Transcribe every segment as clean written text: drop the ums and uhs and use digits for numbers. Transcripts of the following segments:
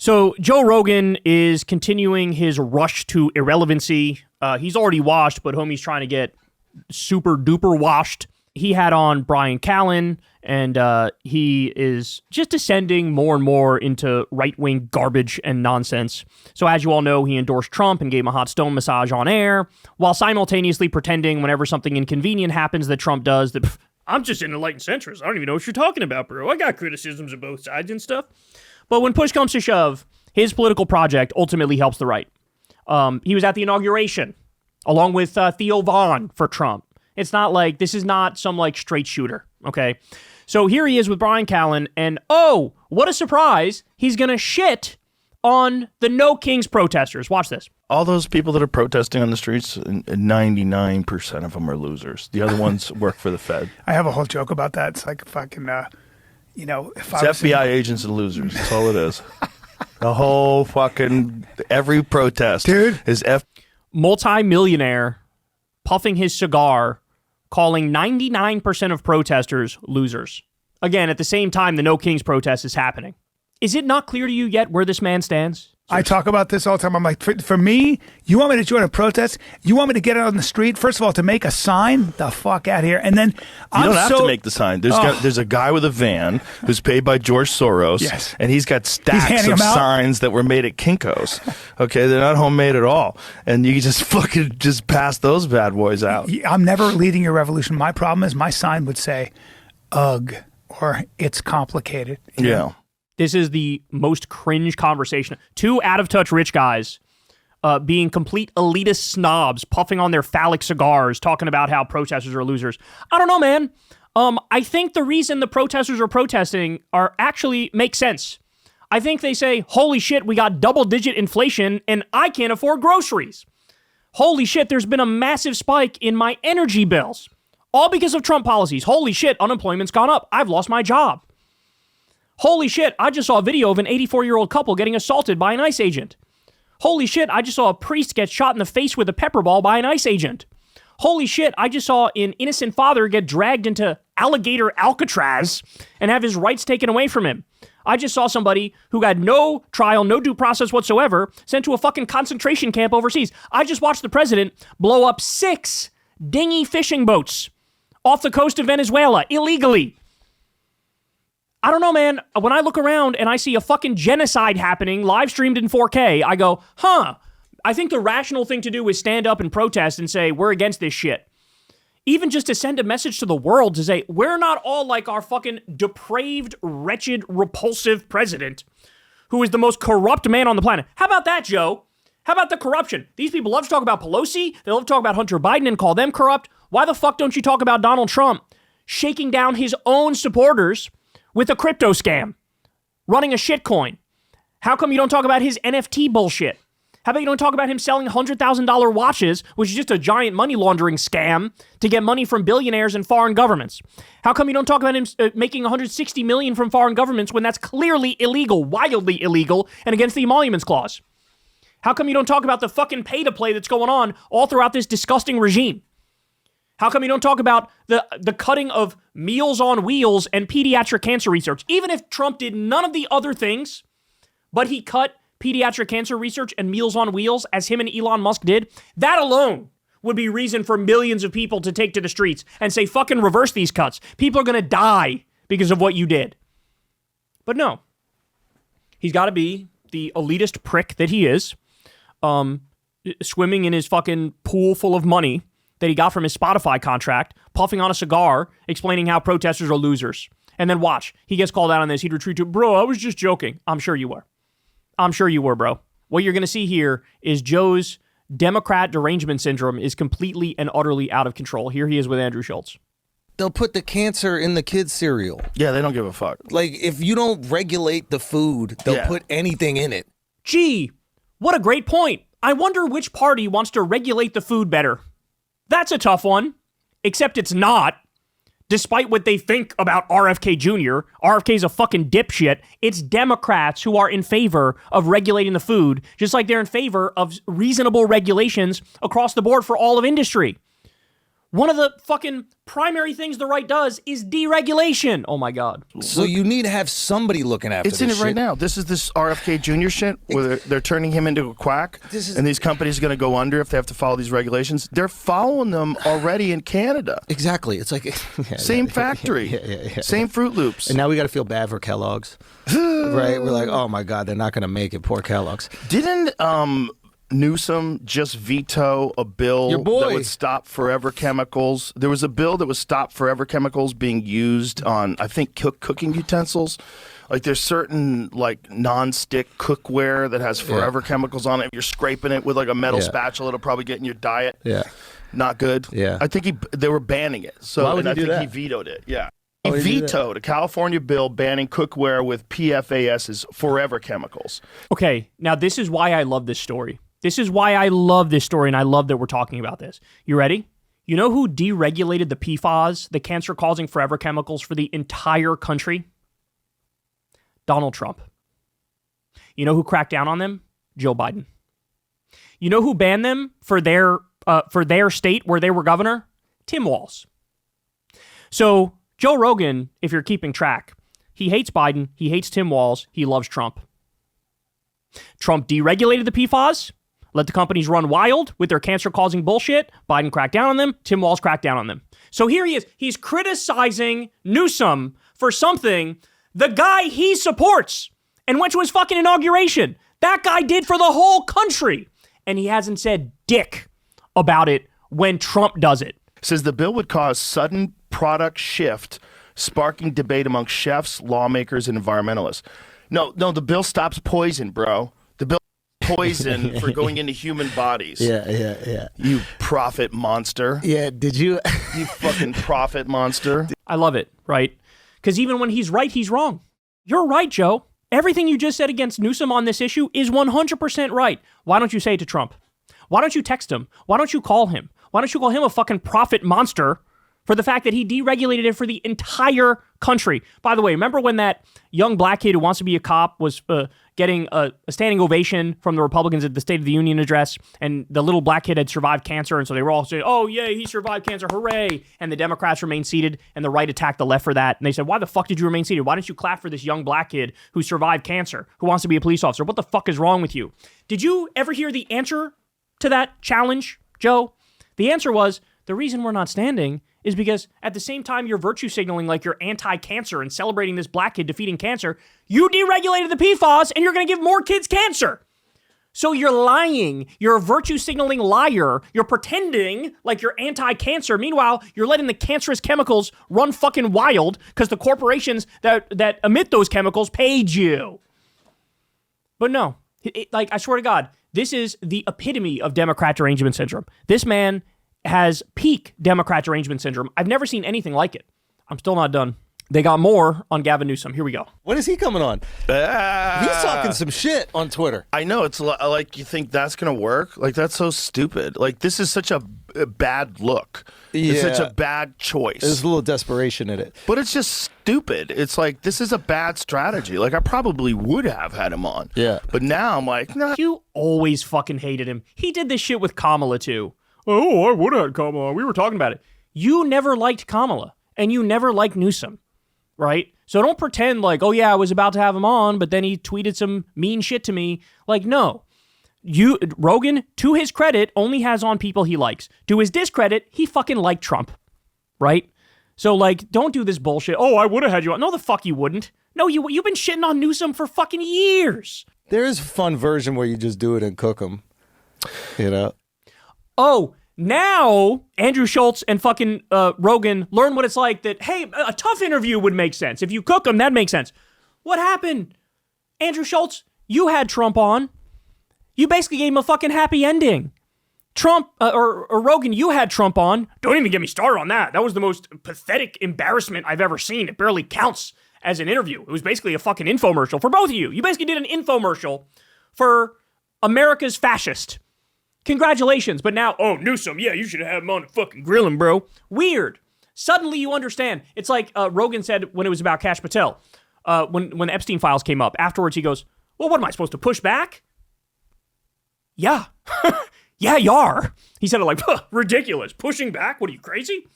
So Joe Rogan is continuing his rush to irrelevancy. He's already washed, but homie's trying to get super duper washed. He had on Brian Callen, and he is just descending more and more into right-wing garbage and nonsense. So as you all know, he endorsed Trump and gave him a hot stone massage on air, while simultaneously pretending whenever something inconvenient happens that Trump does that, I'm just an enlightened centrist. I don't even know what you're talking about, bro. I got criticisms of both sides and stuff. But when push comes to shove, his political project ultimately helps the right. He was at the inauguration, along with Theo Vaughn for Trump. It's not like, this is not some like straight shooter, okay? So here he is with Brian Callen, and oh, what a surprise, he's gonna shit on the No Kings protesters. Watch this. All those people that are protesting on the streets, 99% of them are losers. The other ones work for the Fed. I have a whole joke about that. It's like fucking, if it's FBI agents and losers. That's all it is. The whole fucking, every protest dude is multi-millionaire puffing his cigar, calling 99% of protesters losers. Again, at the same time, the No Kings protest is happening. Is it not clear to you yet where this man stands? I talk about this all the time. I'm like, for me, you want me to join a protest? You want me to get out on the street? First of all, to make a sign? The fuck out here. And then you don't have to make the sign. There's a guy with a van who's paid by George Soros. Yes. And he's got stacks of signs that were made at Kinko's. Okay, they're not homemade at all. And you just fucking just pass those bad boys out. I'm never leading your revolution. My problem is my sign would say, ugh, or it's complicated. Yeah. This is the most cringe conversation. Two out-of-touch rich guys being complete elitist snobs, puffing on their phallic cigars, talking about how protesters are losers. I don't know, man. I think the reason the protesters are protesting actually makes sense. I think they say, holy shit, we got double-digit inflation and I can't afford groceries. Holy shit, there's been a massive spike in my energy bills. All because of Trump policies. Holy shit, unemployment's gone up. I've lost my job. Holy shit, I just saw a video of an 84-year-old couple getting assaulted by an ICE agent. Holy shit, I just saw a priest get shot in the face with a pepper ball by an ICE agent. Holy shit, I just saw an innocent father get dragged into alligator Alcatraz and have his rights taken away from him. I just saw somebody who got no trial, no due process whatsoever, sent to a fucking concentration camp overseas. I just watched the president blow up 6 dinghy fishing boats off the coast of Venezuela illegally. I don't know, man. When I look around and I see a fucking genocide happening, live streamed in 4K, I go, I think the rational thing to do is stand up and protest and say, we're against this shit. Even just to send a message to the world to say, we're not all like our fucking depraved, wretched, repulsive president, who is the most corrupt man on the planet. How about that, Joe? How about the corruption? These people love to talk about Pelosi. They love to talk about Hunter Biden and call them corrupt. Why the fuck don't you talk about Donald Trump shaking down his own supporters with a crypto scam, running a shitcoin? How come you don't talk about his NFT bullshit? How about you don't talk about him selling $100,000 watches, which is just a giant money laundering scam to get money from billionaires and foreign governments? How come you don't talk about him making $160 million from foreign governments when that's clearly illegal, wildly illegal, and against the Emoluments Clause? How come you don't talk about the fucking pay-to-play that's going on all throughout this disgusting regime? How come you don't talk about the cutting of Meals on Wheels and pediatric cancer research? Even if Trump did none of the other things, but he cut pediatric cancer research and Meals on Wheels as him and Elon Musk did, that alone would be reason for millions of people to take to the streets and say, fucking reverse these cuts. People are going to die because of what you did. But no. He's got to be the elitist prick that he is, swimming in his fucking pool full of money that he got from his Spotify contract, puffing on a cigar, explaining how protesters are losers. And then watch, he gets called out on this. He'd retreat to, bro, I was just joking. I'm sure you were. I'm sure you were, bro. What you're going to see here is Joe's Democrat derangement syndrome is completely and utterly out of control. Here he is with Andrew Schultz. They'll put the cancer in the kids' cereal. Yeah, they don't give a fuck. Like, if you don't regulate the food, they'll put anything in it. Gee, what a great point. I wonder which party wants to regulate the food better. That's a tough one, except it's not. Despite what they think about RFK Jr., RFK's a fucking dipshit. It's Democrats who are in favor of regulating the food, just like they're in favor of reasonable regulations across the board for all of industry. One of the fucking primary things the right does is deregulation. Oh my God. So you need to have somebody looking after It's this in it right shit. now. This is this RFK Jr. shit where they're turning him into a quack, and these companies are going to go under if they have to follow these regulations. They're following them already in Canada. Exactly. It's like Same factory. Same Fruit Loops. And now we got to feel bad for Kellogg's, right? We're like, oh my God, they're not going to make it. Poor Kellogg's. Didn't Newsom just veto a bill Your boy. that would stop forever chemicals? There was a bill that would stop forever chemicals being used on, I think, cooking utensils. Like there's certain like non-stick cookware that has forever chemicals on it. If you're scraping it with like a metal spatula, it'll probably get in your diet. Yeah. Not good. Yeah. I think they were banning it. So Why would and he I do think that? he vetoed it. Yeah. He would he do that? vetoed a California bill banning cookware with PFAS's forever chemicals. Okay, now this is why I love this story. This is why I love this story, and I love that we're talking about this. You ready? You know who deregulated the PFAS, the cancer-causing forever chemicals, for the entire country? Donald Trump. You know who cracked down on them? Joe Biden. You know who banned them for their state where they were governor? Tim Walz. So Joe Rogan, if you're keeping track, he hates Biden, he hates Tim Walz, he loves Trump. Trump deregulated the PFAS, let the companies run wild with their cancer-causing bullshit. Biden cracked down on them. Tim Walz cracked down on them. So here he is. He's criticizing Newsom for something the guy he supports and went to his fucking inauguration. That guy did for the whole country. And he hasn't said dick about it when Trump does it. Says the bill would cause sudden product shift, sparking debate among chefs, lawmakers, and environmentalists. No, the bill stops poison, bro. The bill poison for going into human bodies. Yeah. You profit monster. Yeah, did you? You fucking profit monster. I love it, right? Because even when he's right, he's wrong. You're right, Joe. Everything you just said against Newsom on this issue is 100% right. Why don't you say it to Trump? Why don't you text him? Why don't you call him? Why don't you call him a fucking profit monster for the fact that he deregulated it for the entire country? By the way, remember when that young black kid who wants to be a cop was getting a standing ovation from the Republicans at the State of the Union address, and the little black kid had survived cancer, and so they were all saying, oh, yay, he survived cancer, hooray, and the Democrats remained seated, and the right attacked the left for that, and they said, why the fuck did you remain seated? Why didn't you clap for this young black kid who survived cancer, who wants to be a police officer? What the fuck is wrong with you? Did you ever hear the answer to that challenge, Joe? The answer was, the reason we're not standing is because at the same time you're virtue signaling like you're anti-cancer and celebrating this black kid defeating cancer, you deregulated the PFAS and you're going to give more kids cancer. So you're lying. You're a virtue signaling liar. You're pretending like you're anti-cancer. Meanwhile, you're letting the cancerous chemicals run fucking wild because the corporations that emit those chemicals paid you. But no, like I swear to God, this is the epitome of Democrat derangement syndrome. This man has peak Democrat derangement syndrome. I've never seen anything like it. I'm still not done. They got more on Gavin Newsom. Here we go. When is he coming on? He's talking some shit on Twitter. I know. It's like you think that's going to work? Like, that's so stupid. Like, this is such a bad look. It's such a bad choice. There's a little desperation in it. But it's just stupid. It's like, this is a bad strategy. Like, I probably would have had him on. Yeah. But now I'm like, nah. You always fucking hated him. He did this shit with Kamala, too. Oh, I would have had Kamala. We were talking about it. You never liked Kamala, and you never liked Newsom, right? So don't pretend like, oh yeah, I was about to have him on, but then he tweeted some mean shit to me. Like, no. Rogan, to his credit, only has on people he likes. To his discredit, he fucking liked Trump, right? So, like, don't do this bullshit. Oh, I would have had you on. No, the fuck you wouldn't. No, you've been shitting on Newsom for fucking years. There is a fun version where you just do it and cook them, you know? Oh, now Andrew Schultz and fucking Rogan learn what it's like that, hey, a tough interview would make sense. If you cook them, that makes sense. What happened? Andrew Schultz, you had Trump on. You basically gave him a fucking happy ending. Trump, or Rogan, you had Trump on. Don't even get me started on that. That was the most pathetic embarrassment I've ever seen. It barely counts as an interview. It was basically a fucking infomercial for both of you. You basically did an infomercial for America's fascist. Congratulations, but now, oh, Newsom, yeah, you should have him on and fucking grill him, bro. Weird. Suddenly you understand. It's like Rogan said when it was about Kash Patel, when the Epstein files came up. Afterwards, he goes, well, what am I supposed to push back? Yeah. Yeah, you are. He said it like, ridiculous. Pushing back? What are you, crazy?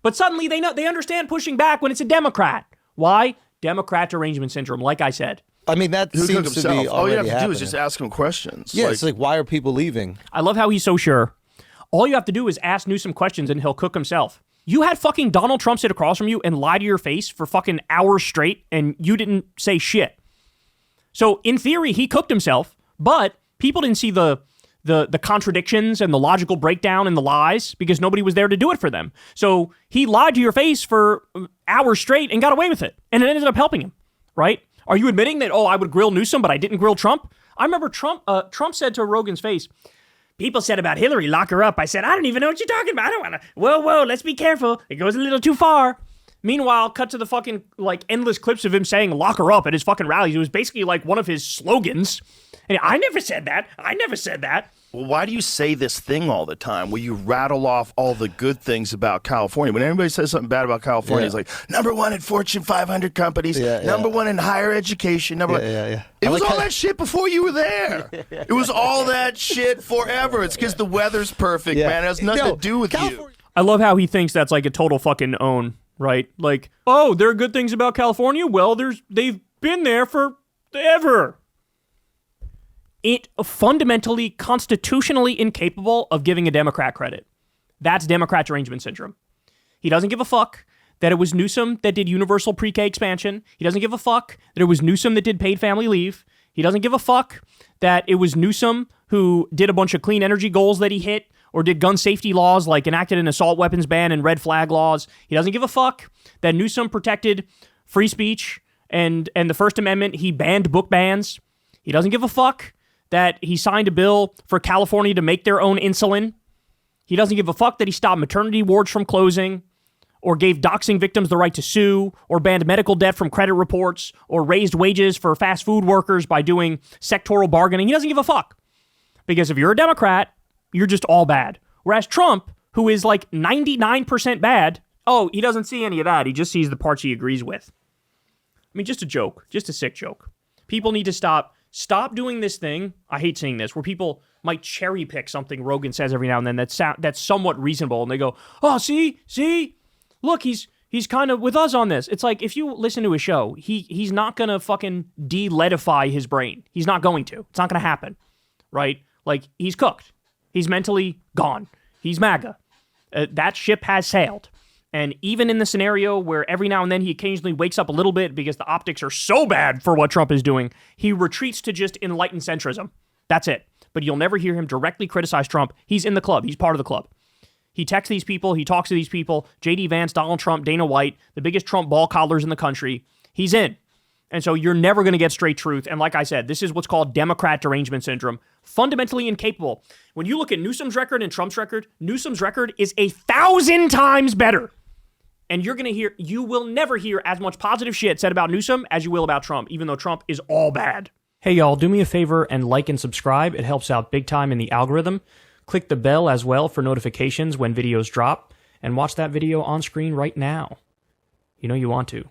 But suddenly they understand pushing back when it's a Democrat. Why? Democrat derangement syndrome, like I said. I mean, that Who seems cook to be himself? All you have to happening. do is just ask him questions. Yeah, it's like, why are people leaving? I love how he's so sure. All you have to do is ask Newsom questions and he'll cook himself. You had fucking Donald Trump sit across from you and lie to your face for fucking hours straight and you didn't say shit. So in theory, he cooked himself, but people didn't see the contradictions and the logical breakdown and the lies because nobody was there to do it for them. So he lied to your face for hours straight and got away with it. And it ended up helping him, right? Are you admitting that, I would grill Newsom, but I didn't grill Trump? I remember Trump said to Rogan's face, people said about Hillary, lock her up. I said, I don't even know what you're talking about. I don't want to. Whoa, let's be careful. It goes a little too far. Meanwhile, cut to the fucking, endless clips of him saying, lock her up at his fucking rallies. It was basically like one of his slogans. And I never said that. I never said that. Well, why do you say this thing all the time where you rattle off all the good things about California? When anybody says something bad about California, it's like, #1 in Fortune 500 companies, #1 in higher education, #1. It was all that shit before you were there. It was all that shit forever. It's because the weather's perfect, man. It has nothing to do with you. I love how he thinks that's like a total fucking own, right? Like, there are good things about California? Well, they've been there forever. It fundamentally, constitutionally incapable of giving a Democrat credit. That's Democrat derangement syndrome. He doesn't give a fuck that it was Newsom that did universal pre-K expansion. He doesn't give a fuck that it was Newsom that did paid family leave. He doesn't give a fuck that it was Newsom who did a bunch of clean energy goals that he hit or did gun safety laws like enacted an assault weapons ban and red flag laws. He doesn't give a fuck that Newsom protected free speech and the First Amendment. He banned book bans. He doesn't give a fuck that he signed a bill for California to make their own insulin. He doesn't give a fuck that he stopped maternity wards from closing, or gave doxing victims the right to sue, or banned medical debt from credit reports, or raised wages for fast food workers by doing sectoral bargaining. He doesn't give a fuck. Because if you're a Democrat, you're just all bad. Whereas Trump, who is like 99% bad, he doesn't see any of that. He just sees the parts he agrees with. I mean, just a joke. Just a sick joke. People need to stop doing this thing. I hate seeing this, where people might cherry pick something Rogan says every now and then that's somewhat reasonable, and they go, see, look, he's kind of with us on this. It's like, if you listen to his show, he's not gonna fucking de-leadify his brain. He's not going to. It's not gonna happen, right? Like, he's cooked. He's mentally gone. He's MAGA. That ship has sailed. And even in the scenario where every now and then he occasionally wakes up a little bit because the optics are so bad for what Trump is doing, he retreats to just enlightened centrism. That's it. But you'll never hear him directly criticize Trump. He's in the club. He's part of the club. He texts these people. He talks to these people. J.D. Vance, Donald Trump, Dana White, the biggest Trump ball coddlers in the country. He's in. And so you're never going to get straight truth. And like I said, this is what's called Democrat derangement syndrome. Fundamentally incapable. When you look at Newsom's record and Trump's record, Newsom's record is 1,000 times better. And you will never hear as much positive shit said about Newsom as you will about Trump, even though Trump is all bad. Hey y'all, do me a favor and like and subscribe. It helps out big time in the algorithm. Click the bell as well for notifications when videos drop, and watch that video on screen right now. You know you want to.